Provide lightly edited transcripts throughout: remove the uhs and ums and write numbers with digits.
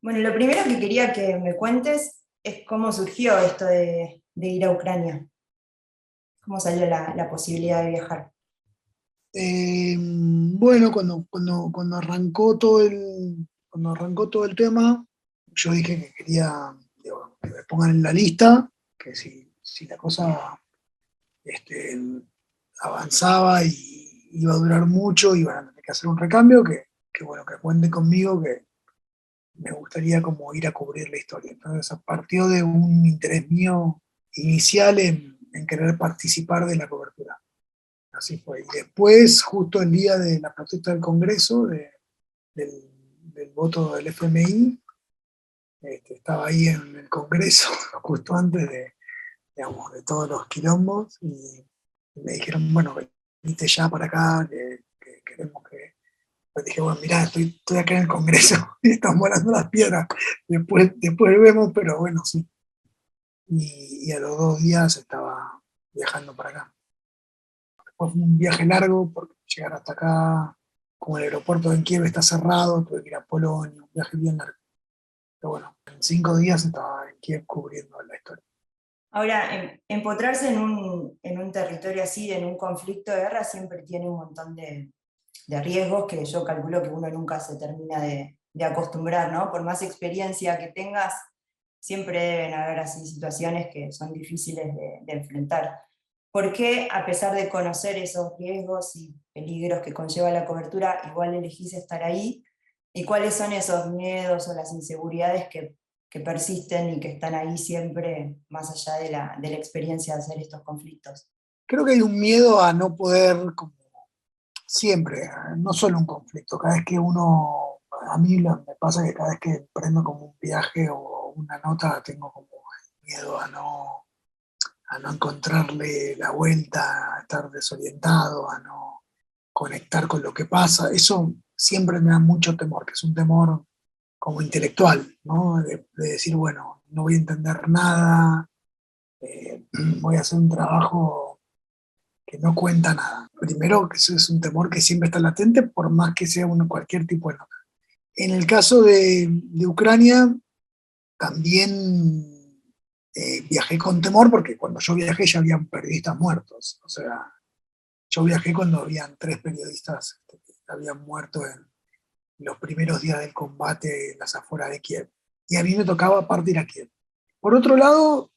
Bueno, lo primero que quería que me cuentes es cómo surgió esto de ir a Ucrania, cómo salió la posibilidad de viajar. Bueno, cuando arrancó todo el tema, yo dije que quería, digo, que me pongan en la lista, que si la cosa este, avanzaba y iba a durar mucho, iban a tener que hacer un recambio, que bueno, que cuente conmigo, que me gustaría como ir a cubrir la historia. Entonces, partió de un interés mío inicial en querer participar de la cobertura. Así fue. Y después, justo el día de la protesta del Congreso, del, del voto del FMI, estaba ahí en el Congreso, justo antes digamos, de todos los quilombos, y me dijeron, bueno, venite ya para acá, que queremos que... Pues dije, bueno, mirá, estoy acá en el Congreso y están volando las piedras. Después vemos, pero bueno, sí. Y a los 2 días estaba viajando para acá. Fue un viaje largo, porque llegar hasta acá, como el aeropuerto en Kiev está cerrado, tuve que ir a Polonia, un viaje bien largo. Pero bueno, en 5 días estaba en Kiev cubriendo la historia. Ahora, empotrarse en un territorio así, en un conflicto de guerra, siempre tiene un montón de riesgos que yo calculo que uno nunca se termina de acostumbrar, ¿no? Por más experiencia que tengas, siempre deben haber así situaciones que son difíciles de enfrentar. ¿Por qué, a pesar de conocer esos riesgos y peligros que conlleva la cobertura, igual elegís estar ahí? ¿Y cuáles son esos miedos o las inseguridades que persisten y que están ahí siempre, más allá de la experiencia de hacer estos conflictos? Creo que hay un miedo a no poder, como siempre, no solo un conflicto, cada vez que uno, a mí me pasa que cada vez que prendo como un viaje o una nota, tengo como miedo a no encontrarle la vuelta, a estar desorientado, a no conectar con lo que pasa. Eso siempre me da mucho temor, que es un temor como intelectual, ¿no? De decir, bueno, no voy a entender nada, voy a hacer un trabajo que no cuenta nada. Primero, que eso es un temor que siempre está latente, por más que sea uno cualquier tipo de nota. En el caso de Ucrania, también viajé con temor, porque cuando yo viajé ya habían periodistas muertos. O sea, yo viajé cuando habían 3 periodistas que habían muerto en los primeros días del combate en las afueras de Kiev. Y a mí me tocaba partir a Kiev. Por otro lado,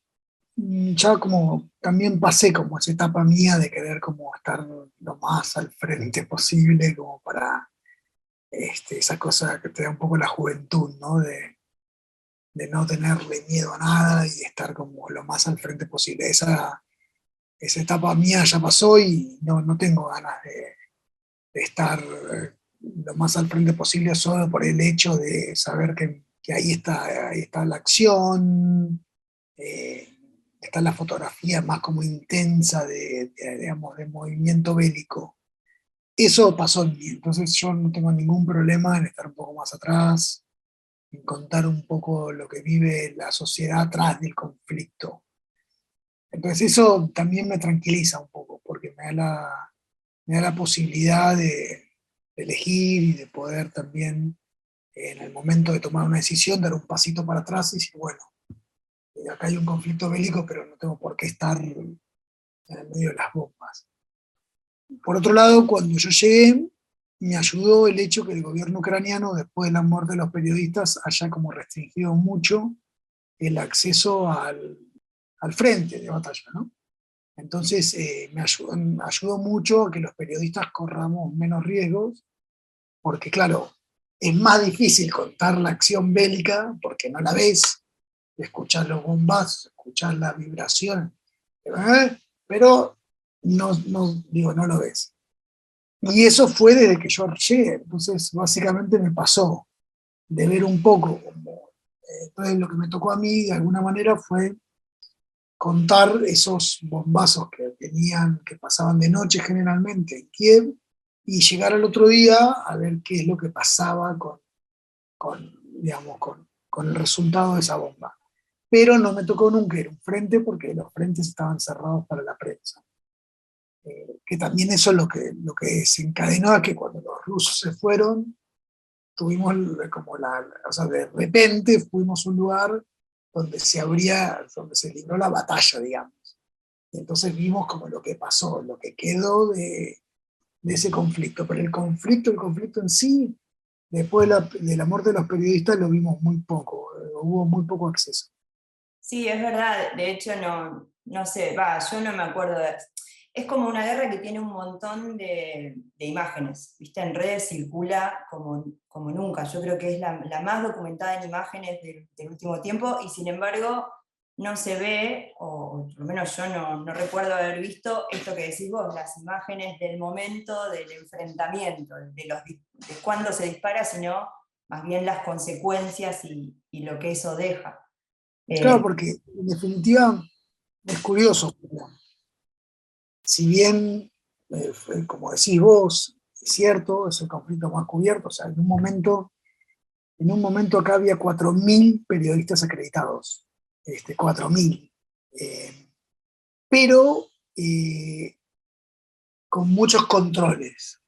ya como también pasé como esa etapa mía de querer como estar lo más al frente posible, como para esa cosa que te da un poco la juventud, ¿no? De no tenerle miedo a nada y estar como lo más al frente posible. Esa etapa mía ya pasó y no tengo ganas de estar lo más al frente posible solo por el hecho de saber que ahí está la acción, eh, está la fotografía más como intensa digamos, de movimiento bélico. Eso pasó en mí, entonces yo no tengo ningún problema en estar un poco más atrás, en contar un poco lo que vive la sociedad atrás del conflicto. Entonces eso también me tranquiliza un poco, porque me da la posibilidad de elegir y de poder también, en el momento de tomar una decisión, dar un pasito para atrás y decir, bueno, acá hay un conflicto bélico, pero no tengo por qué estar en el medio de las bombas. Por otro lado, cuando yo llegué, me ayudó el hecho que el gobierno ucraniano, después de la muerte de los periodistas, haya como restringido mucho el acceso al frente de batalla, ¿no? Entonces, me ayudó mucho a que los periodistas corramos menos riesgos, porque claro, es más difícil contar la acción bélica porque no la ves, escuchar los bombazos, escuchar la vibración, pero no lo ves. Y eso fue desde que yo llegué, entonces básicamente me pasó de ver un poco como, entonces lo que me tocó a mí de alguna manera fue contar esos bombazos que pasaban de noche generalmente en Kiev, y llegar al otro día a ver qué es lo que pasaba digamos, con el resultado de esa bomba. Pero no me tocó nunca ir a un frente porque los frentes estaban cerrados para la prensa. Que también eso es lo que desencadenó a que cuando los rusos se fueron, tuvimos como o sea, de repente fuimos a un lugar donde donde se libró la batalla, digamos. Y entonces vimos como lo que pasó, lo que quedó de ese conflicto. Pero el conflicto en sí, después de la muerte de los periodistas, lo vimos muy poco, hubo muy poco acceso. Sí, es verdad, de hecho no sé, yo no me acuerdo es como una guerra que tiene un montón de imágenes, ¿viste? En redes circula como nunca, yo creo que es la más documentada en imágenes del último tiempo y sin embargo no se ve, o por lo menos yo no recuerdo haber visto esto que decís vos, las imágenes del momento del enfrentamiento, de cuándo se dispara, sino más bien las consecuencias y lo que eso deja. Claro, porque en definitiva es curioso. Si bien, como decís vos, es cierto, es el conflicto más cubierto, o sea, en un momento acá había 4.000 periodistas acreditados, 4.000, pero con muchos controles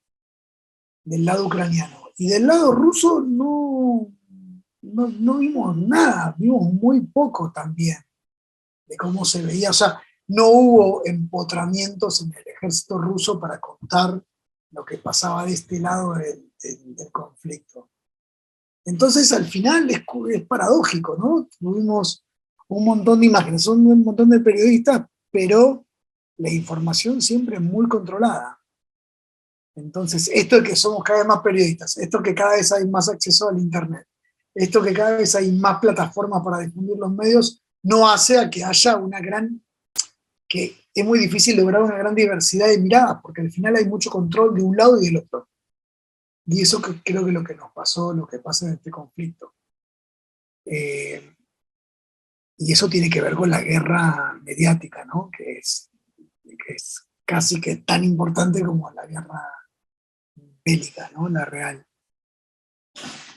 del lado ucraniano. Y del lado ruso no vimos nada, vimos muy poco también de cómo se veía, o sea, no hubo empotramientos en el ejército ruso para contar lo que pasaba de este lado del conflicto. Entonces, al final es paradójico, ¿no? Tuvimos un montón de imágenes, son un montón de periodistas, pero la información siempre muy controlada. Entonces, esto de que somos cada vez más periodistas, esto que cada vez hay más acceso al Internet, esto que cada vez hay más plataformas para difundir los medios, no hace a que haya que es muy difícil lograr una gran diversidad de miradas, porque al final hay mucho control de un lado y del otro. Y eso creo que es lo que nos pasó, lo que pasa en este conflicto. Eh, y eso tiene que ver con la guerra mediática, ¿no? Que es casi que tan importante como la guerra bélica, ¿no? La real.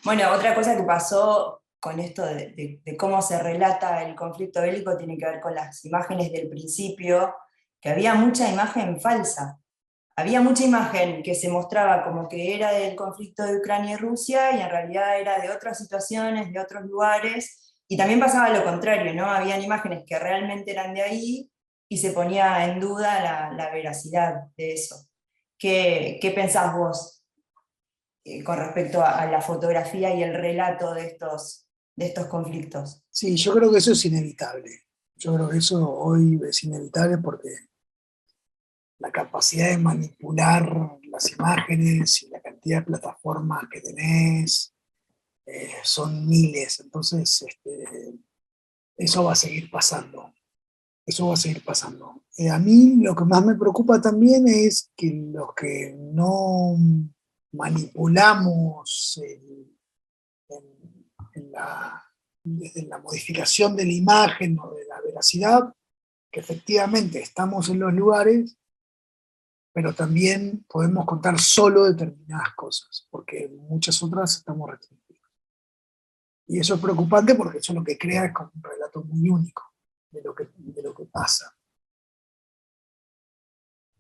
Bueno, otra cosa que pasó con esto de cómo se relata el conflicto bélico tiene que ver con las imágenes del principio, que había mucha imagen falsa. Había mucha imagen que se mostraba como que era del conflicto de Ucrania y Rusia y en realidad era de otras situaciones, de otros lugares. Y también pasaba lo contrario, ¿no? Habían imágenes que realmente eran de ahí y se ponía en duda la veracidad de eso. ¿Qué pensás vos con respecto a la fotografía y el relato de estos conflictos? Sí, yo creo que eso es inevitable. Yo creo que eso hoy es inevitable porque la capacidad de manipular las imágenes y la cantidad de plataformas que tenés son miles. Entonces, eso va a seguir pasando. Eso va a seguir pasando. A mí lo que más me preocupa también es que los que no manipulamos en desde la modificación de la imagen o de la veracidad, que efectivamente estamos en los lugares, pero también podemos contar solo determinadas cosas, porque muchas otras estamos restringidas. Y eso es preocupante porque eso lo que crea es como un relato muy único de lo que pasa.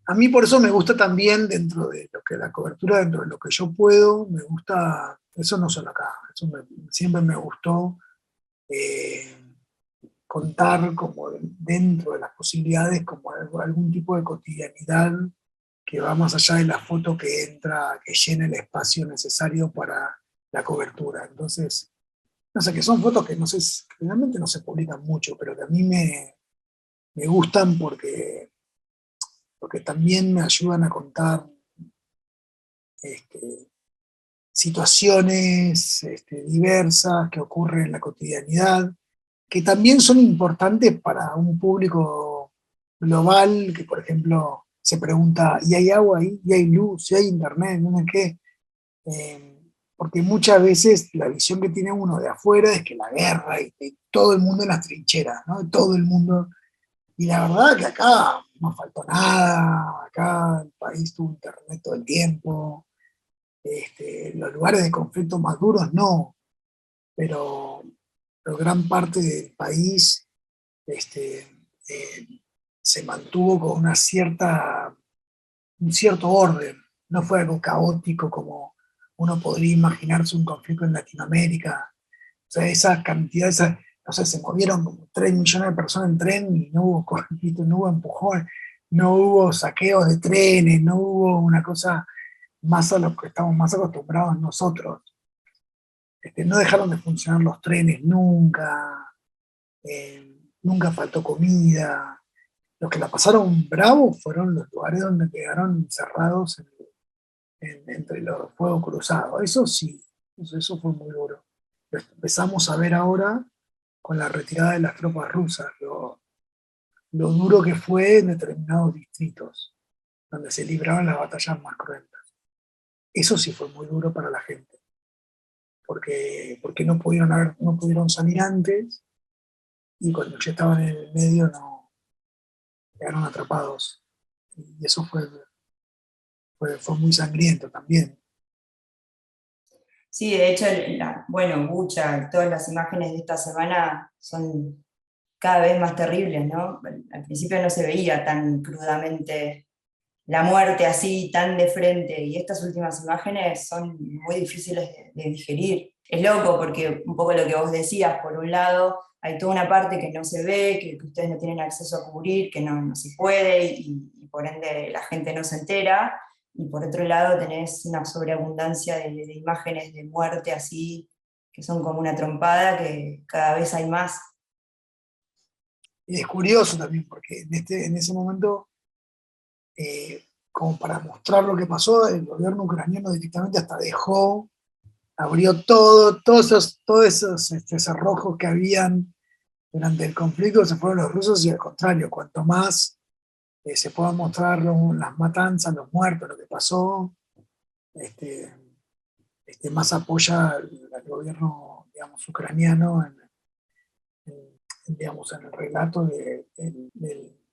A mí por eso me gusta también, dentro de lo que la cobertura, dentro de lo que yo puedo, me gusta, eso no solo acá, siempre me gustó eh, contar como dentro de las posibilidades como algún tipo de cotidianidad que va más allá de la foto que entra, que llena el espacio necesario para la cobertura. Entonces, no sé, que son fotos que no sé, realmente no se publican mucho, pero que a mí me gustan porque también me ayudan a contar este, situaciones diversas que ocurren en la cotidianidad, que también son importantes para un público global que, por ejemplo, se pregunta, ¿y hay agua ahí? ¿Y hay luz? ¿Y hay internet? ¿No sé qué? Porque muchas veces la visión que tiene uno de afuera es que la guerra y todo el mundo en las trincheras, ¿no? Todo el mundo. Y la verdad que acá no faltó nada, acá el país tuvo internet todo el tiempo, los lugares de conflicto más duros no, pero, pero gran parte del país este, eh, se mantuvo con un cierto orden, no fue algo caótico como uno podría imaginarse un conflicto en Latinoamérica. O sea, esa cantidad, no sé, se movieron como 3 millones de personas en tren y no hubo conflicto, no hubo empujón, no hubo saqueos de trenes, no hubo una cosa más a lo que estamos más acostumbrados nosotros. No dejaron de funcionar los trenes nunca, nunca faltó comida. Los que la pasaron bravo fueron los lugares donde quedaron encerrados entre los fuegos cruzados. Eso sí, eso fue muy duro. Lo empezamos a ver ahora con la retirada de las tropas rusas, lo duro que fue en determinados distritos, donde se libraban las batallas más cruentas. Eso sí fue muy duro para la gente, porque no pudieron salir antes, y cuando ya estaban en el medio no quedaron atrapados. Y eso fue muy sangriento también. Sí, de hecho, bueno, Bucha, todas las imágenes de esta semana son cada vez más terribles, ¿no? Al principio no se veía tan crudamente la muerte así, tan de frente, y estas últimas imágenes son muy difíciles de digerir. Es loco porque un poco lo que vos decías, por un lado, hay toda una parte que no se ve, que ustedes no tienen acceso a cubrir, que no se puede, y por ende la gente no se entera, y por otro lado tenés una sobreabundancia de imágenes de muerte así, que son como una trompada, que cada vez hay más. Y es curioso también, porque en ese momento, como para mostrar lo que pasó, el gobierno ucraniano directamente hasta abrió todos esos cerrojos que habían durante el conflicto, se fueron los rusos, y al contrario, cuanto más se puedan mostrar las matanzas, los muertos, lo que pasó, este, más apoya al gobierno, digamos, ucraniano digamos, en el relato de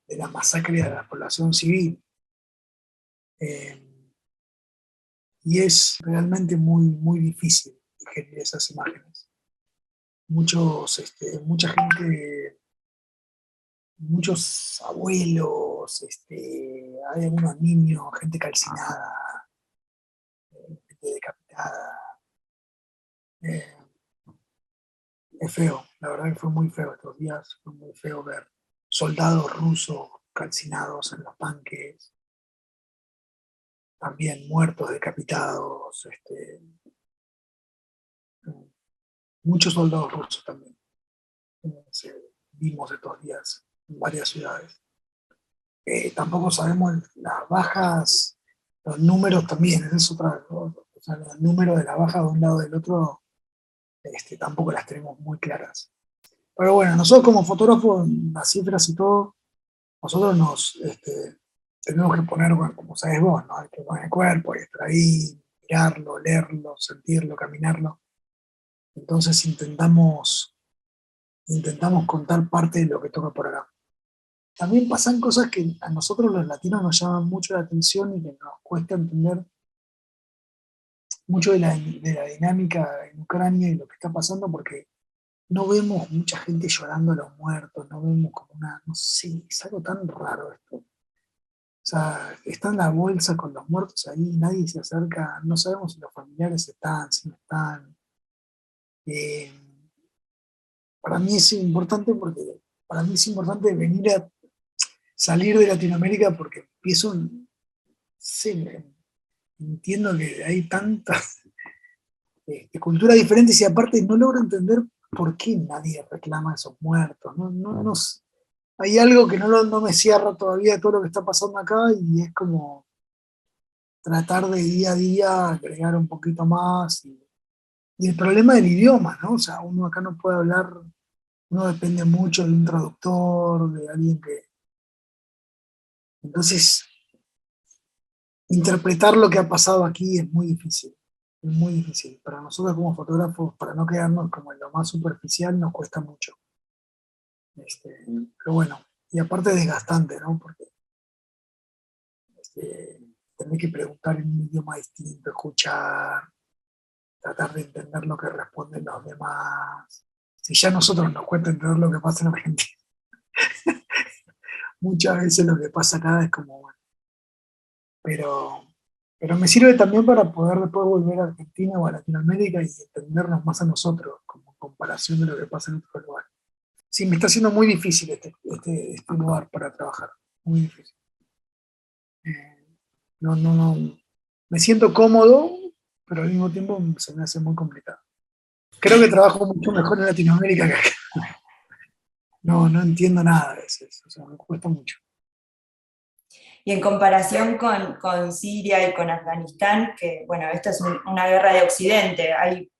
la masacre de la población civil. Eh, y es realmente muy, muy difícil digerir esas imágenes. Mucha gente, muchos abuelos, hay algunos niños, gente calcinada, gente decapitada. Eh, es feo, la verdad que fue muy feo estos días, fue muy feo ver soldados rusos calcinados en los tanques, también muertos, decapitados, muchos soldados rusos también. Vimos estos días en varias ciudades. Tampoco sabemos las bajas, los números también, esa es otra cosa. O sea, los números de la baja de un lado del otro, tampoco las tenemos muy claras. Pero bueno, nosotros como fotógrafos, las cifras y todo, nosotros tenemos que poner, bueno, como sabes vos, ¿no? Hay que poner el cuerpo, hay que estar ahí, mirarlo, leerlo, sentirlo, caminarlo. Entonces intentamos contar parte de lo que toca por acá. También pasan cosas que a nosotros los latinos nos llaman mucho la atención y que nos cuesta entender mucho de la dinámica en Ucrania y lo que está pasando, porque no vemos mucha gente llorando a los muertos, no vemos como no sé, es algo tan raro esto. O sea, está en la bolsa con los muertos ahí, nadie se acerca, no sabemos si los familiares están, si no están. Eh, para mí es importante venir a salir de Latinoamérica, porque sí, entiendo que hay tantas culturas diferentes, y aparte no logro entender por qué nadie reclama esos muertos. Hay algo que no me cierra todavía todo lo que está pasando acá, y es como tratar de día a día agregar un poquito más. Y el problema del idioma, ¿no? O sea, uno acá no puede hablar, uno depende mucho de un traductor, de alguien que... Entonces, interpretar lo que ha pasado aquí es muy difícil. Es muy difícil. Para nosotros como fotógrafos, para no quedarnos como en lo más superficial, nos cuesta mucho. Pero bueno, y aparte es desgastante, ¿no? Porque tener que preguntar en un idioma distinto, escuchar, tratar de entender lo que responden los demás. Si ya a nosotros nos cuesta entender lo que pasa en Argentina, muchas veces lo que pasa acá es como, bueno, pero Pero me sirve también para poder después volver a Argentina o a Latinoamérica y entendernos más a nosotros, como comparación de lo que pasa en otros lugares. Sí, me está haciendo muy difícil este lugar para trabajar, muy difícil. No, me siento cómodo, pero al mismo tiempo se me hace muy complicado. Creo que trabajo mucho mejor en Latinoamérica que acá. No entiendo nada a veces, o sea, me cuesta mucho. Y en comparación con Siria y con Afganistán, que bueno, esta es una guerra de Occidente, hay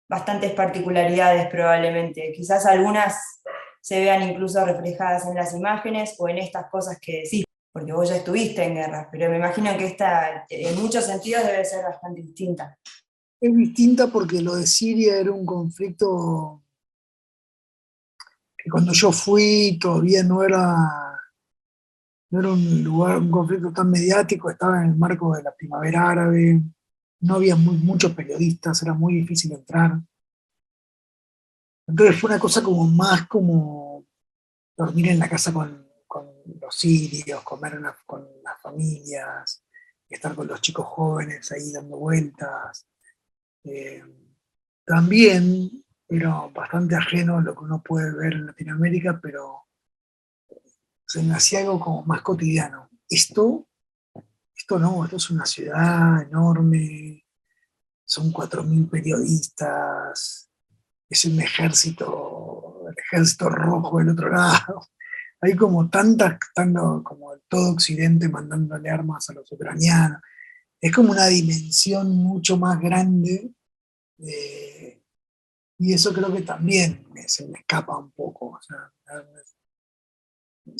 bastantes particularidades probablemente, quizás algunas se vean incluso reflejadas en las imágenes o en estas cosas que decís, porque vos ya estuviste en guerras, pero me imagino que esta en muchos sentidos debe ser bastante distinta. Es distinta porque lo de Siria era un conflicto que cuando yo fui todavía no era un lugar, un conflicto tan mediático, estaba en el marco de la primavera árabe, no había muchos periodistas, era muy difícil entrar. Entonces fue una cosa como más como dormir en la casa con los sirios, comer con las familias, estar con los chicos jóvenes ahí dando vueltas. Eh, También era bastante ajeno a lo que uno puede ver en Latinoamérica, pero se me hacía algo como más cotidiano. Esto no, esto es una ciudad enorme, son 4.000 periodistas, es un ejército, el ejército rojo del otro lado. Hay como como todo Occidente mandándole armas a los ucranianos. Es como una dimensión mucho más grande, y eso creo que también se me escapa un poco. O sea,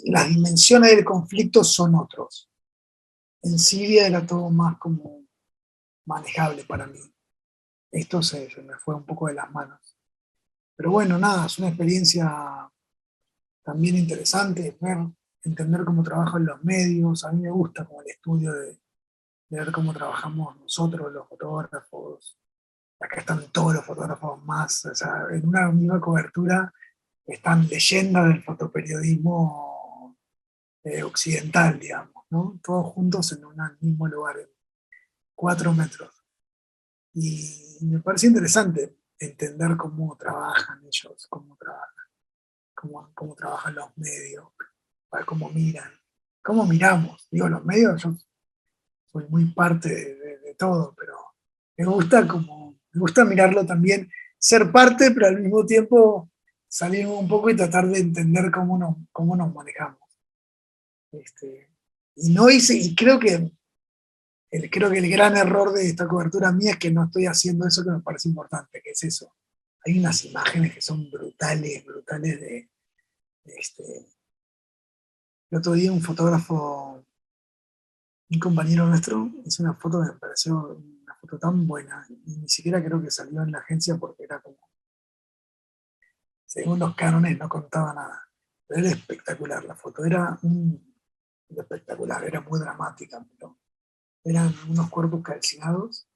las dimensiones del conflicto son otros. En Siria era todo más como manejable para mí. Esto se me fue un poco de las manos. Pero bueno, nada, es una experiencia también interesante, entender cómo trabajan los medios. A mí me gusta como el estudio de ver cómo trabajamos nosotros, los fotógrafos. Acá están todos los fotógrafos más, o sea, en una misma cobertura están leyendas del fotoperiodismo occidental, digamos, ¿no? Todos juntos en un mismo lugar, en 4 metros. Y me parece interesante entender cómo trabajan ellos, cómo trabajan los medios, cómo miran, cómo miramos. Digo, los medios, yo soy muy parte de todo, pero me gusta mirarlo también, ser parte, pero al mismo tiempo salir un poco y tratar de entender cómo nos manejamos. Y no hice, y creo que el gran error de esta cobertura mía es que no estoy haciendo eso que me parece importante, que es eso. Hay unas imágenes que son brutales, brutales el otro día un fotógrafo, un compañero nuestro, hizo una foto que me pareció una foto tan buena, y ni siquiera creo que salió en la agencia porque era como, según los cánones, no contaba nada. Pero era espectacular la foto, espectacular, era muy dramática, pero eran unos cuerpos calcinados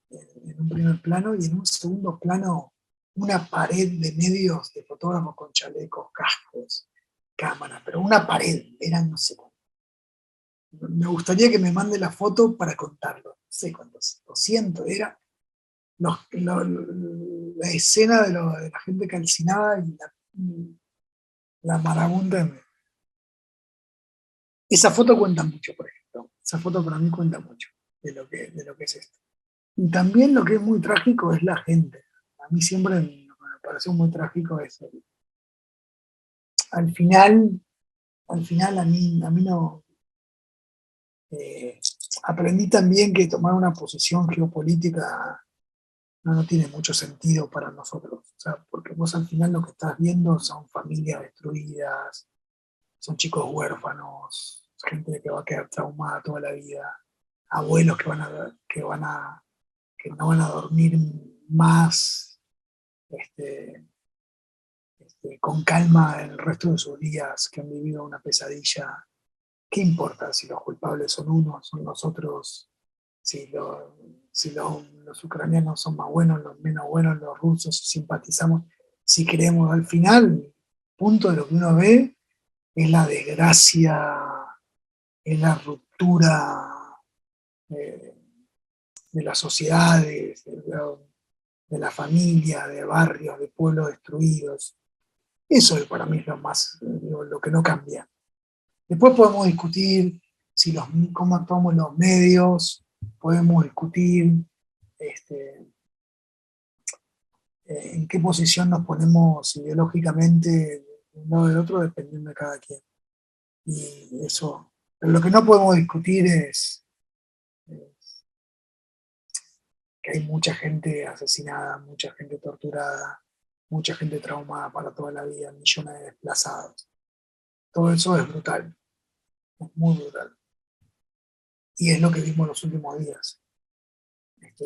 en un primer plano, y en un segundo plano una pared de medios de fotógrafos con chalecos, cascos, cámaras, pero una pared, eran no sé cuántos. Me gustaría que me mande la foto para contarlo, no sé cuántos, 200, era la escena de la gente calcinada y la marabunta. Esa foto cuenta mucho, por ejemplo. Esa foto para mí cuenta mucho de lo que es esto. Y también lo que es muy trágico es la gente. A mí siempre me pareció muy trágico eso. Al final, a mí no. eh, Aprendí también que tomar una posición geopolítica no tiene mucho sentido para nosotros. O sea, porque vos al final lo que estás viendo son familias destruidas, son chicos huérfanos, gente que va a quedar traumada toda la vida, abuelos que no van a dormir más con calma el resto de sus días, que han vivido una pesadilla. ¿Qué importa si los culpables son unos, son nosotros, si los ucranianos son más buenos, los menos buenos, los rusos, si simpatizamos, si queremos? Al final, el punto de lo que uno ve es la desgracia, es la ruptura de las sociedades, de la familia, de barrios, de pueblos destruidos. Eso para mí es lo más, lo que no cambia. Después podemos discutir cómo actuamos los medios, podemos discutir en qué posición nos ponemos ideológicamente de un lado del otro, dependiendo de cada quien. Y eso, pero lo que no podemos discutir es que hay mucha gente asesinada, mucha gente torturada, mucha gente traumada para toda la vida, millones de desplazados. Todo eso es brutal, es muy brutal. Y es lo que vimos los últimos días.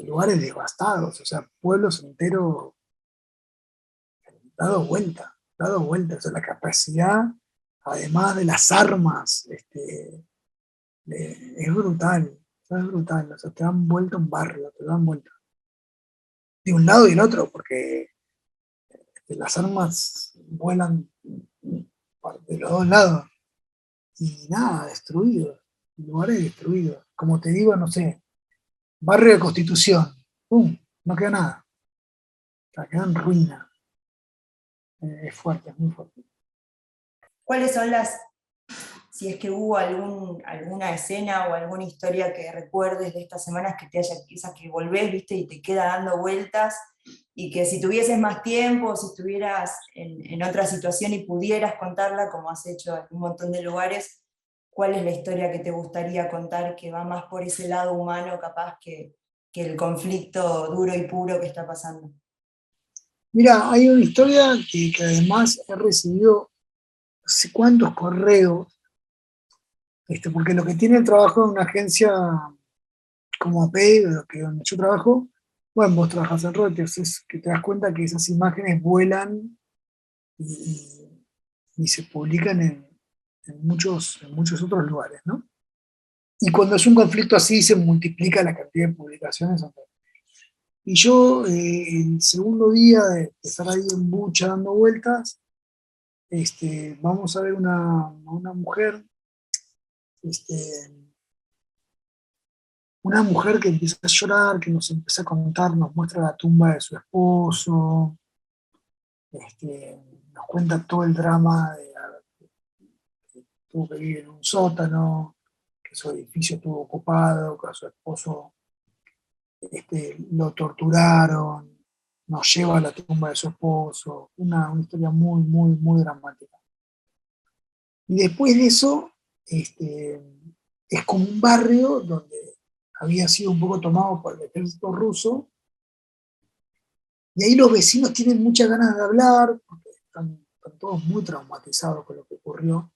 Lugares devastados, o sea, pueblos enteros dado vuelta. O sea, la capacidad, además de las armas, es brutal, es brutal. O sea, te dan vuelta un barrio, te dan vuelta. De un lado y del otro, porque las armas vuelan de los dos lados. Y nada, destruidos, lugares destruidos. Como te digo, no sé, barrio de Constitución, ¡pum! No queda nada. O sea, queda en ruina. Es fuerte, es muy fuerte. ¿Cuáles son si es que hubo alguna escena o alguna historia que recuerdes de estas semanas que te haya, esas que volvés, viste, y te queda dando vueltas, y que si tuvieses más tiempo, si estuvieras en otra situación y pudieras contarla, como has hecho en un montón de lugares, ¿cuál es la historia que te gustaría contar que va más por ese lado humano, capaz que el conflicto duro y puro que está pasando? Mira, hay una historia que además he recibido no sé cuántos correos, porque lo que tiene el trabajo en una agencia como API, donde yo trabajo, bueno, vos trabajás en Reuters, es que te das cuenta que esas imágenes vuelan y se publican en muchos otros lugares, ¿no? Y cuando es un conflicto así, se multiplica la cantidad de publicaciones. Y yo, el segundo día de estar ahí en Bucha dando vueltas, vamos a ver una mujer, este, una mujer que empieza a llorar, que nos empieza a contar, nos muestra la tumba de su esposo, nos cuenta todo el drama de que tuvo que vivir en un sótano, que su edificio estuvo ocupado, que a su esposo lo torturaron, nos lleva a la tumba de su esposo, una historia muy, muy, muy dramática. Y después de eso, es como un barrio donde había sido un poco tomado por el ejército ruso, y ahí los vecinos tienen muchas ganas de hablar, porque están todos muy traumatizados con lo que ocurrió.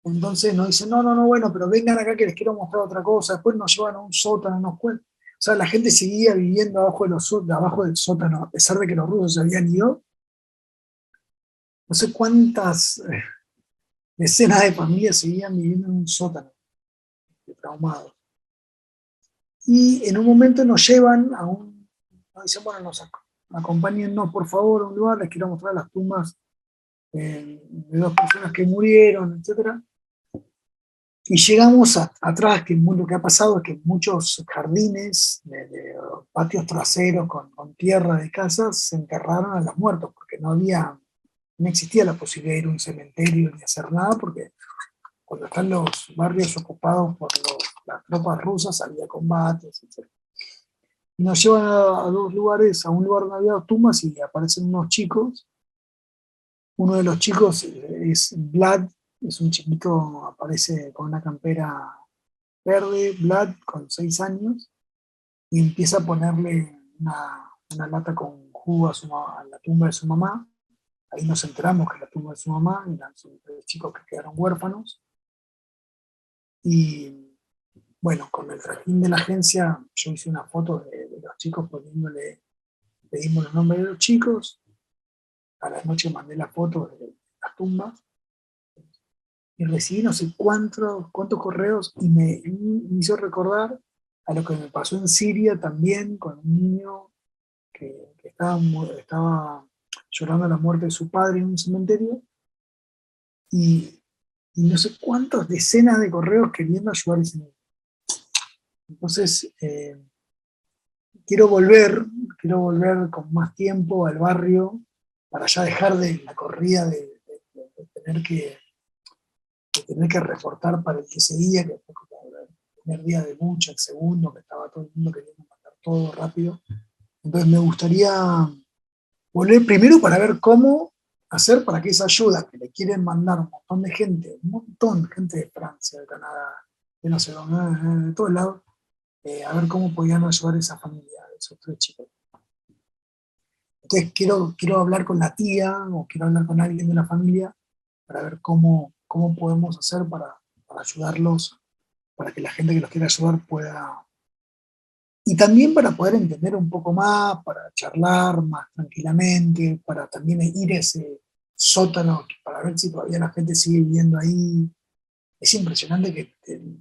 Entonces nos dicen, no, no, no, bueno, pero vengan acá que les quiero mostrar otra cosa. Después nos llevan a un sótano, nos cuentan. O sea, la gente seguía viviendo abajo del sótano, a pesar de que los rusos se habían ido. No sé cuántas decenas de familias seguían viviendo en un sótano, traumados. Y en un momento nos llevan nos dicen, bueno, acompáñennos por favor a un lugar, les quiero mostrar las tumbas de dos personas que murieron, etcétera. Y llegamos atrás, que lo que ha pasado es que muchos jardines, de patios traseros con tierra de casas, se enterraron a los muertos, porque no existía la posibilidad de ir a un cementerio ni hacer nada, porque cuando están los barrios ocupados por las tropas rusas había combates, etc. Y nos llevan a dos lugares, a un lugar donde había tumbas y aparecen unos chicos. Uno de los chicos es Vlad, es un chiquito, aparece con una campera verde, Vlad, con 6 años, y empieza a ponerle una lata con jugo a la tumba de su mamá. Ahí nos enteramos que la tumba de su mamá, son 3 chicos que quedaron huérfanos. Y bueno, con el trajín de la agencia, yo hice una foto de los chicos pedimos los nombres de los chicos. A la noche mandé la foto de las tumbas y recibí no sé cuántos correos y me hizo recordar a lo que me pasó en Siria también con un niño que estaba llorando la muerte de su padre en un cementerio y no sé cuántas decenas de correos queriendo ayudar a ese niño. Entonces, quiero volver, con más tiempo al barrio para ya dejar de la corrida de tener que reportar para el que seguía, que fue como el primer día de mucho, el segundo, que estaba todo el mundo queriendo mandar todo rápido. Entonces me gustaría volver primero para ver cómo hacer para que esa ayuda que le quieren mandar un montón de gente de Francia, de Canadá, de no sé dónde, de todos lados, a ver cómo podían ayudar a esa familia, a esos 3 chicos. Entonces quiero hablar con la tía o quiero hablar con alguien de la familia para ver cómo podemos hacer para ayudarlos, para que la gente que los quiera ayudar pueda. Y también para poder entender un poco más, para charlar más tranquilamente, para también ir a ese sótano, para ver si todavía la gente sigue viviendo ahí. Es impresionante que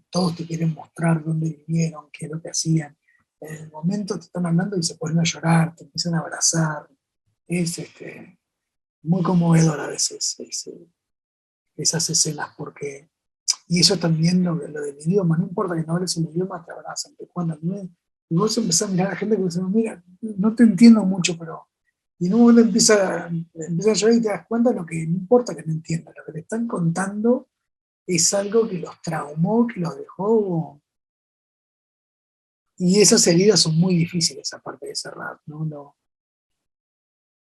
todos te quieren mostrar dónde vivieron, qué es lo que hacían. En el momento te están hablando y se ponen a llorar, te empiezan a abrazar. Es muy conmovedor a veces esas escenas, porque, y eso también lo del idioma, no importa que no hables el idioma, te abrazan, te cuentan. Y vos empezás a mirar a la gente que dice, mira, no te entiendo mucho, pero. Y en un momento empieza a llorar y te das cuenta de lo que no importa que no entiendas, lo que te están contando es algo que los traumó, que los dejó. Y esas heridas son muy difíciles, aparte de cerrar, ¿no?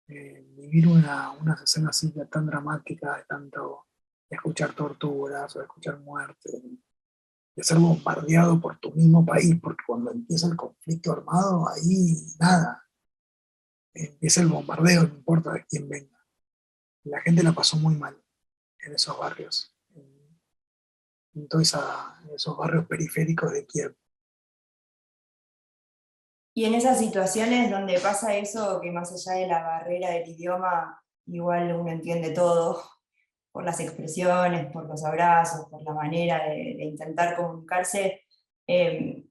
Vivir unas escenas así tan dramáticas, de tanto de escuchar torturas o de escuchar muerte, de ser bombardeado por tu mismo país, porque cuando empieza el conflicto armado, ahí nada, empieza el bombardeo, no importa de quién venga. La gente la pasó muy mal en esos barrios, en todos esos barrios periféricos de Kiev. Y en esas situaciones donde pasa eso, que más allá de la barrera del idioma, igual uno entiende todo, por las expresiones, por los abrazos, por la manera de intentar comunicarse, eh,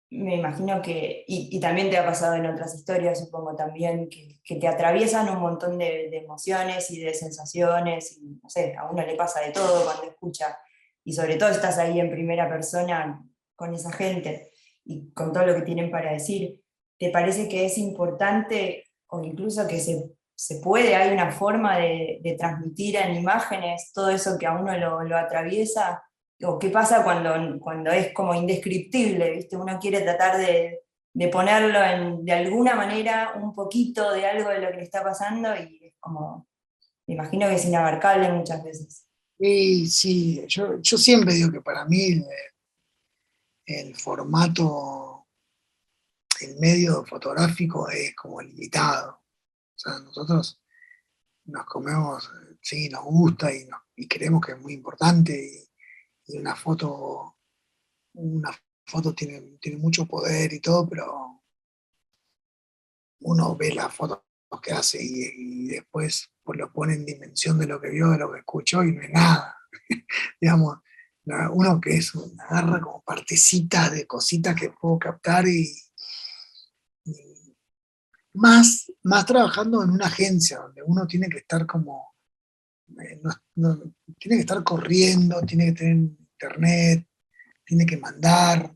me imagino que, y también te ha pasado en otras historias, supongo también, que te atraviesan un montón de emociones y de sensaciones, y no sé, a uno le pasa de todo cuando escucha, y sobre todo estás ahí en primera persona con esa gente y con todo lo que tienen para decir. ¿Te parece que es importante o incluso que se puede, hay una forma de transmitir en imágenes todo eso que a uno lo atraviesa? ¿O qué pasa cuando es como indescriptible, ¿viste? Uno quiere tratar de ponerlo de alguna manera un poquito de algo de lo que le está pasando y es como, me imagino que es inabarcable muchas veces. Y sí, yo siempre digo que para mí el formato, el medio fotográfico es como limitado. O sea, nosotros nos comemos, sí, nos gusta y creemos que es muy importante y una foto tiene mucho poder y todo, pero uno ve las fotos que hace y después pues, lo pone en dimensión de lo que vio, de lo que escuchó y no es nada. Digamos, uno que es agarra como partecitas de cositas que puedo captar y más trabajando en una agencia donde uno tiene que estar como, tiene que estar corriendo, tiene que tener internet, tiene que mandar,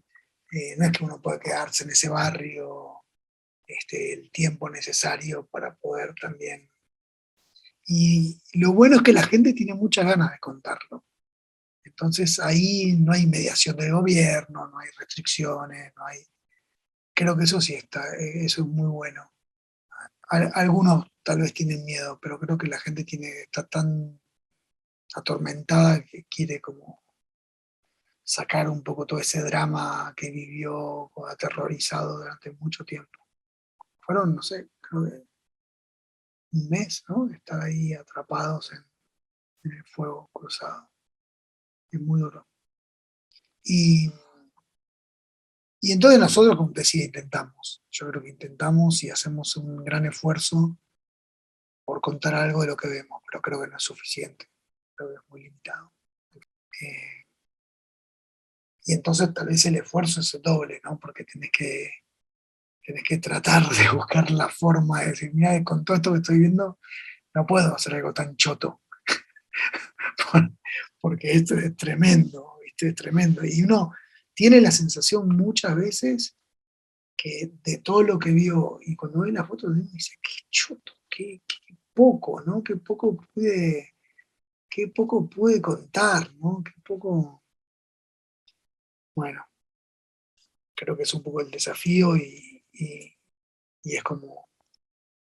no es que uno pueda quedarse en ese barrio el tiempo necesario para poder también. Y lo bueno es que la gente tiene muchas ganas de contarlo. Entonces ahí no hay mediación del gobierno, no hay restricciones, no hay. Creo que eso sí eso es muy bueno. Algunos tal vez tienen miedo, pero creo que la gente está tan atormentada que quiere como sacar un poco todo ese drama que vivió aterrorizado durante mucho tiempo. Fueron, no sé, creo que un mes, ¿no? De estar ahí atrapados en el fuego cruzado. Es muy duro. Y, y entonces nosotros, como te decía, intentamos. Yo creo que intentamos y hacemos un gran esfuerzo por contar algo de lo que vemos, pero creo que no es suficiente. Creo que es muy limitado. Eh, y entonces tal vez el esfuerzo es doble, ¿no? Porque tenés que tratar de buscar la forma de decir, mira, con todo esto que estoy viendo, no puedo hacer algo tan choto, porque esto es tremendo, ¿viste? Es tremendo. Y uno tiene la sensación muchas veces que de todo lo que vio, y cuando ve las fotos de él, dice, qué choto, qué poco, ¿no? Qué poco pude contar, ¿no? Qué poco, bueno, creo que es un poco el desafío y es como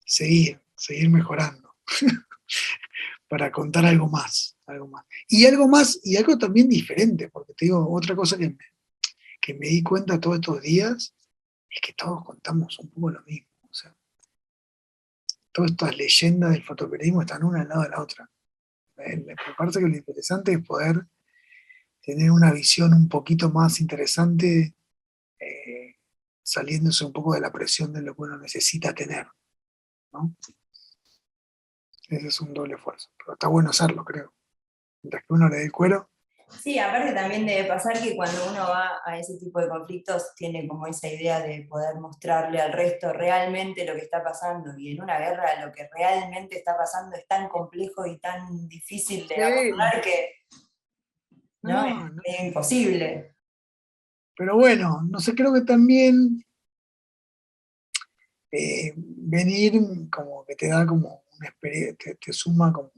seguir mejorando para contar algo más, algo más. Y algo más, y algo también diferente, porque te digo, otra cosa que me di cuenta todos estos días es que todos contamos un poco lo mismo. O sea, todas estas leyendas del fotoperiodismo están una al lado de la otra. Me parece que lo interesante es poder tener una visión un poquito más interesante, eh, saliéndose un poco de la presión de lo que uno necesita tener, ¿no? Ese es un doble esfuerzo, pero está bueno hacerlo, creo. Mientras que uno le dé el cuero. Sí, aparte también debe pasar que cuando uno va a ese tipo de conflictos tiene como esa idea de poder mostrarle al resto realmente lo que está pasando, y en una guerra lo que realmente está pasando es tan complejo y tan difícil de Sí, abordar que no, es no, no. medio imposible. Pero bueno, no sé, creo que también venir como que te da como una experiencia, te suma como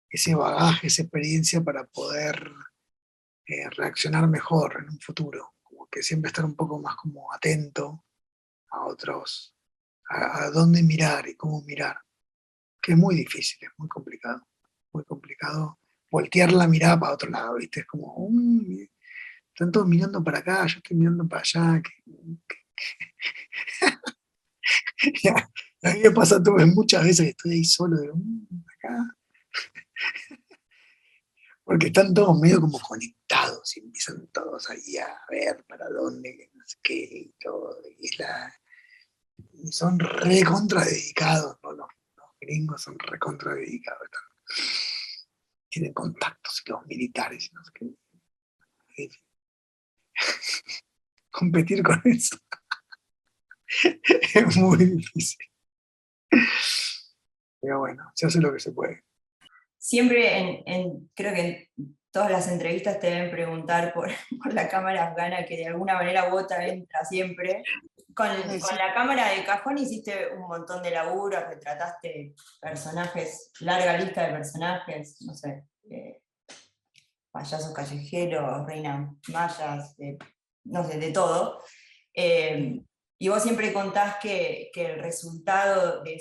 ese bagaje, esa experiencia para poder reaccionar mejor en un futuro, como que siempre estar un poco más como atento a otros, a dónde mirar y cómo mirar, que es muy difícil, es muy complicado voltear la mirada para otro lado, ¿viste? Es como, están todos mirando para acá, yo estoy mirando para allá. A mí me pasa todo, muchas veces que estoy ahí solo, digo, acá, porque están todos medio como conectados y empiezan todos ahí a ver para dónde, que no sé qué, y todo, y son re contradedicados, ¿no? Los gringos son re contradedicados, tienen contactos y los militares y no sé qué. Y competir con eso es muy difícil. Pero bueno, se hace lo que se puede. Siempre creo que en todas las entrevistas te deben preguntar por, por la cámara afgana, que de alguna manera Bota entra siempre. Con Sí, la cámara de cajón hiciste un montón de laburos, retrataste personajes, larga lista de personajes, no sé, payasos callejeros, reinas mayas, no sé, de todo. Eh, y vos siempre contás que el resultado de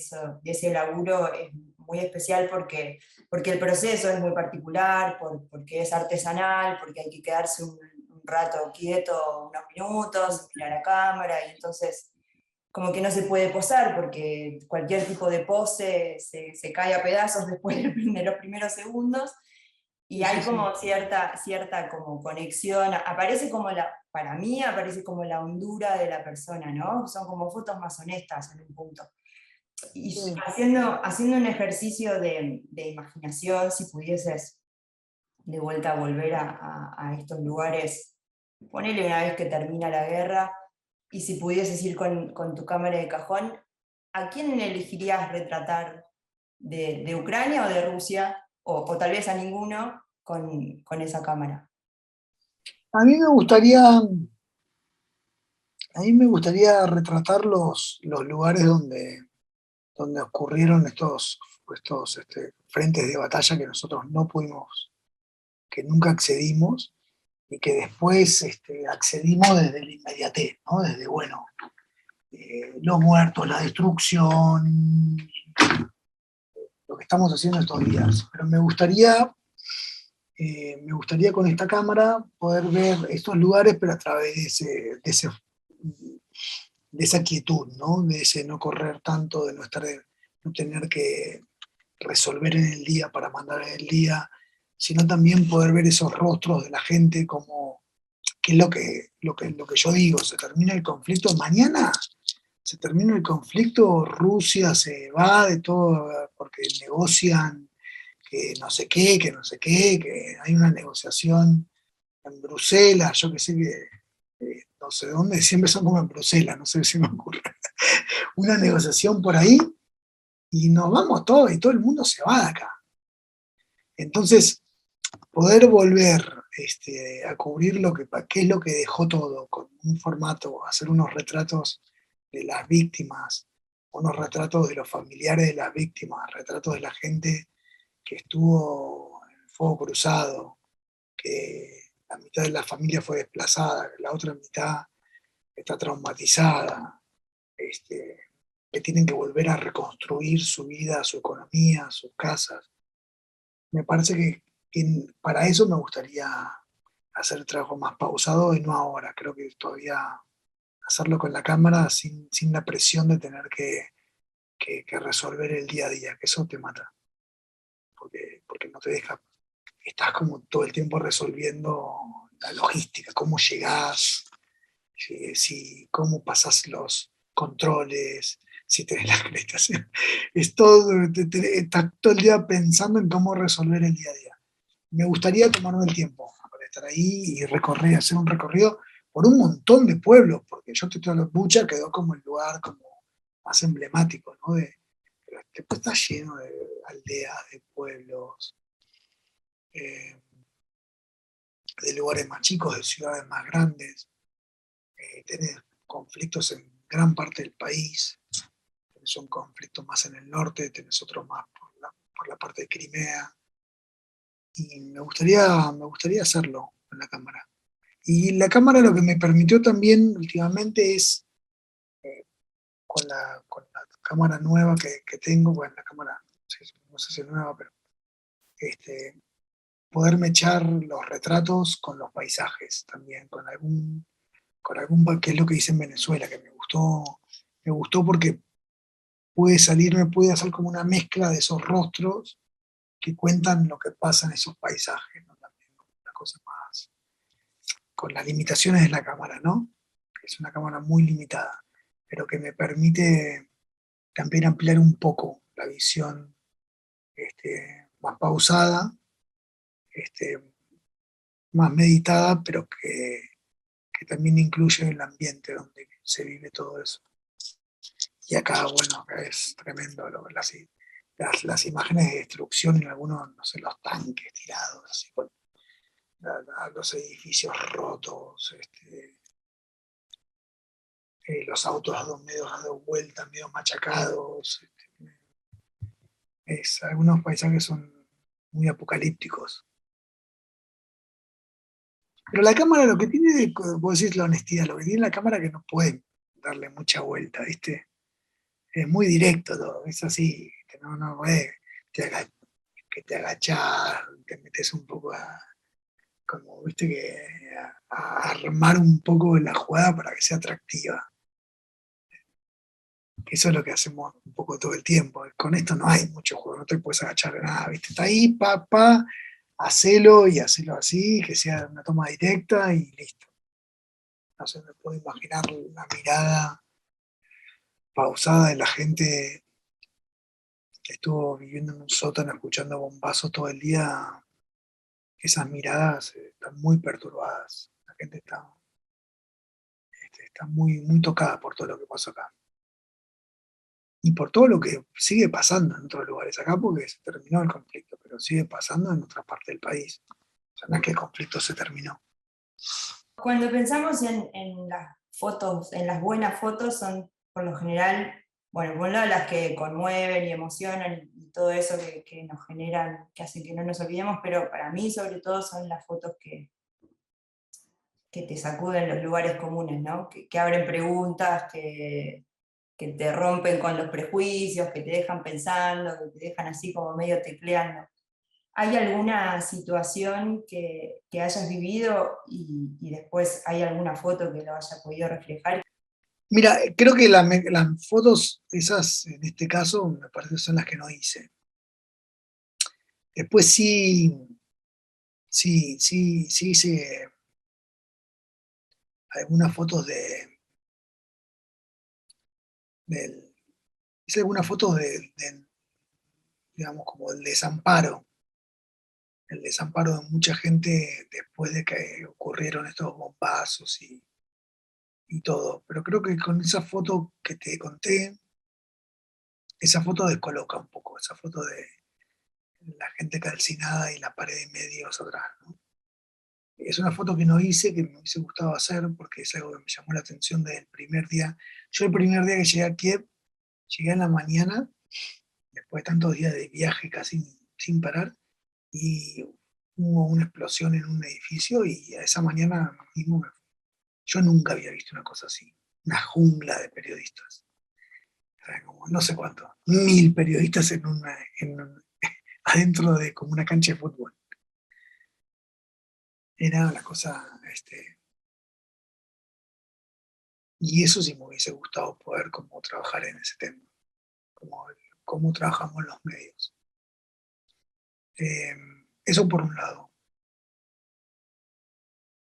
ese laburo es muy especial porque el proceso es muy particular, porque es artesanal, porque hay que quedarse un rato quieto, unos minutos, mirar a cámara, y entonces como que no se puede posar porque cualquier tipo de pose se cae a pedazos después de los primeros segundos, y sí, hay sí. como cierta como conexión, aparece como para mí aparece como la hondura de la persona, ¿no? Son como fotos más honestas en un punto. Y Sí. haciendo un ejercicio de imaginación, si pudieses de vuelta volver a estos lugares, ponele una vez que termina la guerra, y si pudieses ir con tu cámara de cajón, ¿a quién elegirías retratar de Ucrania o de Rusia? O tal vez a ninguno con esa cámara. A mí me gustaría, a mí me gustaría retratar los lugares donde ocurrieron estos frentes de batalla que nosotros no pudimos, que nunca accedimos y que después accedimos desde la inmediatez, ¿no? Desde, bueno, los muertos, la destrucción, lo que estamos haciendo estos días. Pero me gustaría con esta cámara poder ver estos lugares, pero a través de esa quietud, ¿no? De ese no correr tanto, de no tener que resolver en el día para mandar en el día, sino también poder ver esos rostros de la gente como, que es lo que yo digo, se termina el conflicto mañana, se termina el conflicto, Rusia se va de todo porque negocian que no sé qué, que hay una negociación en Bruselas, yo que sé que no sé dónde, siempre son como en Bruselas, no sé si me ocurre, una negociación por ahí y nos vamos todos y todo el mundo se va de acá. Entonces, poder volver a cubrir qué es lo que dejó todo, con un formato, hacer unos retratos de las víctimas, unos retratos de los familiares de las víctimas, retratos de la gente que estuvo en el fuego cruzado, que la mitad de la familia fue desplazada, la otra mitad está traumatizada, que tienen que volver a reconstruir su vida, su economía, sus casas. Me parece que para eso me gustaría hacer el trabajo más pausado y no ahora. Creo que todavía hacerlo con la cámara sin la presión de tener que resolver el día a día, que eso te mata, porque no te deja, estás como todo el tiempo resolviendo la logística, cómo llegás, cómo pasás los controles, si tenés la acreditación. Es todo, estás todo el día pensando en cómo resolver el día a día. Me gustaría tomarme el tiempo para estar ahí y hacer un recorrido por un montón de pueblos, porque yo te estoy hablando, Bucha quedó como el lugar como más emblemático, ¿no? Pero después está lleno de aldeas, de pueblos, eh, de lugares más chicos, de ciudades más grandes. Tenés conflictos en gran parte del país, tenés un conflicto más en el norte, tenés otro más por la parte de Crimea, y me gustaría hacerlo con la cámara. Y la cámara lo que me permitió también últimamente es, eh, con la cámara nueva que tengo, bueno, la cámara, no sé si es nueva, pero este, poderme echar los retratos con los paisajes también, que es lo que hice en Venezuela, que me gustó porque pude hacer como una mezcla de esos rostros que cuentan lo que pasa en esos paisajes, ¿no? También una cosa más, con las limitaciones de la cámara, ¿no? Es una cámara muy limitada, pero que me permite también ampliar un poco la visión, más pausada, este, más meditada, pero que también incluye el ambiente donde se vive todo eso. Y acá, bueno, acá es tremendo las imágenes de destrucción en algunos, no sé, los tanques tirados, así, con los edificios rotos, los autos medio dado vuelta, medio machacados. Algunos paisajes son muy apocalípticos. Pero la cámara lo que tiene, vos decís la honestidad, lo que tiene la cámara que no puede darle mucha vuelta, ¿viste? Es muy directo todo, es así, que no puede, te aga- que te agachás, te metes un poco como, ¿viste? A armar un poco la jugada para que sea atractiva. Eso es lo que hacemos un poco todo el tiempo. Con esto no hay mucho juego, no te puedes agachar de nada, ¿viste? Está ahí, hacelo y hacelo así, que sea una toma directa y listo. No sé, me puedo imaginar la mirada pausada de la gente que estuvo viviendo en un sótano escuchando bombazos todo el día. Esas miradas están muy perturbadas. La gente está muy, muy tocada por todo lo que pasó acá. Y por todo lo que sigue pasando en otros lugares acá, porque se terminó el conflicto, pero sigue pasando en otras partes del país. O sea, no es que el conflicto se terminó. Cuando pensamos en las fotos, en las buenas fotos, son por lo general, bueno, por un lado las que conmueven y emocionan y todo eso que nos generan, que hacen que no nos olvidemos, pero para mí sobre todo son las fotos que te sacuden los lugares comunes, ¿no? Que abren preguntas, que te rompen con los prejuicios, que te dejan pensando, que te dejan así como medio tecleando. ¿Hay alguna situación que hayas vivido y después hay alguna foto que lo haya podido reflejar? Mira, creo que las fotos, esas en este caso, me parece que son las que no hice. Después sí hice algunas fotos del, hice algunas fotos digamos, como el desamparo de mucha gente después de que ocurrieron estos bombazos y todo. Pero creo que con esa foto que te conté, esa foto descoloca un poco, esa foto de la gente calcinada y la pared de medios atrás, ¿no? Es una foto que no hice, que me hubiese gustado hacer, porque es algo que me llamó la atención desde el primer día. Yo el primer día que llegué a Kiev, llegué en la mañana, después de tantos días de viaje casi sin parar, y hubo una explosión en un edificio y a esa mañana mismo yo nunca había visto una cosa así, una jungla de periodistas. O sea, como no sé cuánto, 1000 periodistas adentro de como una cancha de fútbol. Era una cosa, y eso sí me hubiese gustado poder como trabajar en ese tema, como cómo trabajamos los medios. Eh, Eso por un lado.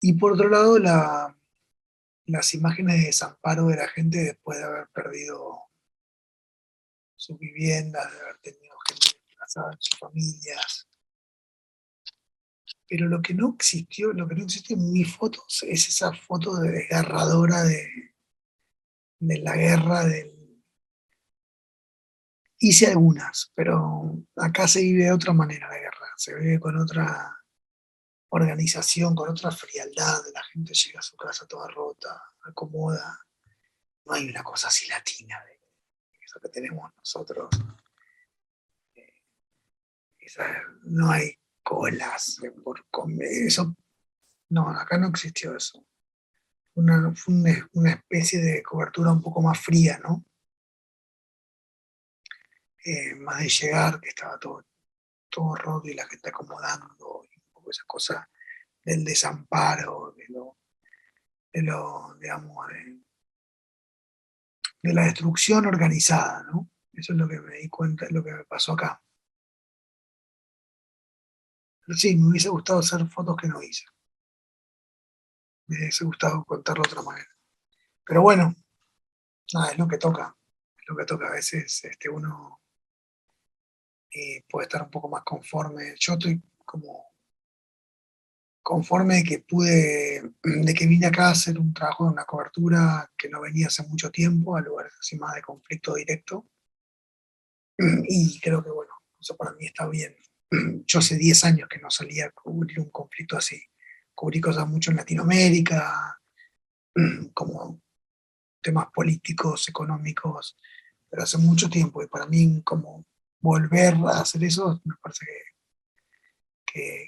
Y por otro lado, las imágenes de desamparo de la gente después de haber perdido sus viviendas, de haber tenido gente desplazada en sus familias. Pero lo que no existe en mis fotos es esa foto de desgarradora de la guerra. Hice algunas, pero acá se vive de otra manera la guerra, se vive con otra organización, con otra frialdad, la gente llega a su casa toda rota, acomoda. No hay una cosa así latina de eso que tenemos nosotros. No hay colas por comer, eso, no, acá no existió eso. Fue una especie de cobertura un poco más fría, ¿no? Más de llegar, que estaba todo roto y la gente acomodando, y un poco esa cosa del desamparo, digamos, de la destrucción organizada, ¿no? Eso es lo que me di cuenta, es lo que me pasó acá. Pero sí, me hubiese gustado hacer fotos que no hice. Me hubiese gustado contarlo de otra manera. Pero bueno, nada, es lo que toca. Es lo que toca. A veces uno puede estar un poco más conforme. Yo estoy como conforme de que de que vine acá a hacer un trabajo de una cobertura que no venía hace mucho tiempo, a lugares así más de conflicto directo. Y creo que bueno, eso para mí está bien. Yo hace 10 años que no salía a cubrir un conflicto así. Cubrí cosas mucho en Latinoamérica, como temas políticos, económicos, pero hace mucho tiempo. Y para mí como volver a hacer eso me parece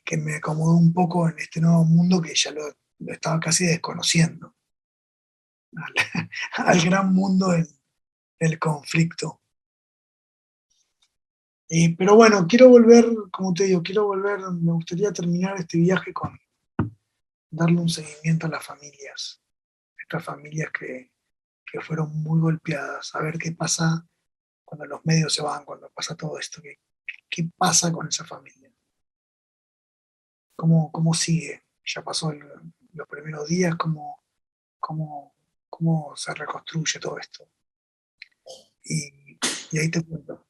que me acomodó un poco en este nuevo mundo que ya lo estaba casi desconociendo, al, al gran mundo del conflicto. Pero bueno, quiero volver, como te digo, me gustaría terminar este viaje con darle un seguimiento a las familias, estas familias que fueron muy golpeadas, a ver qué pasa cuando los medios se van, cuando pasa todo esto, qué pasa con esa familia, cómo sigue, ya pasó los primeros días, cómo, cómo se reconstruye todo esto. Y, y ahí te cuento.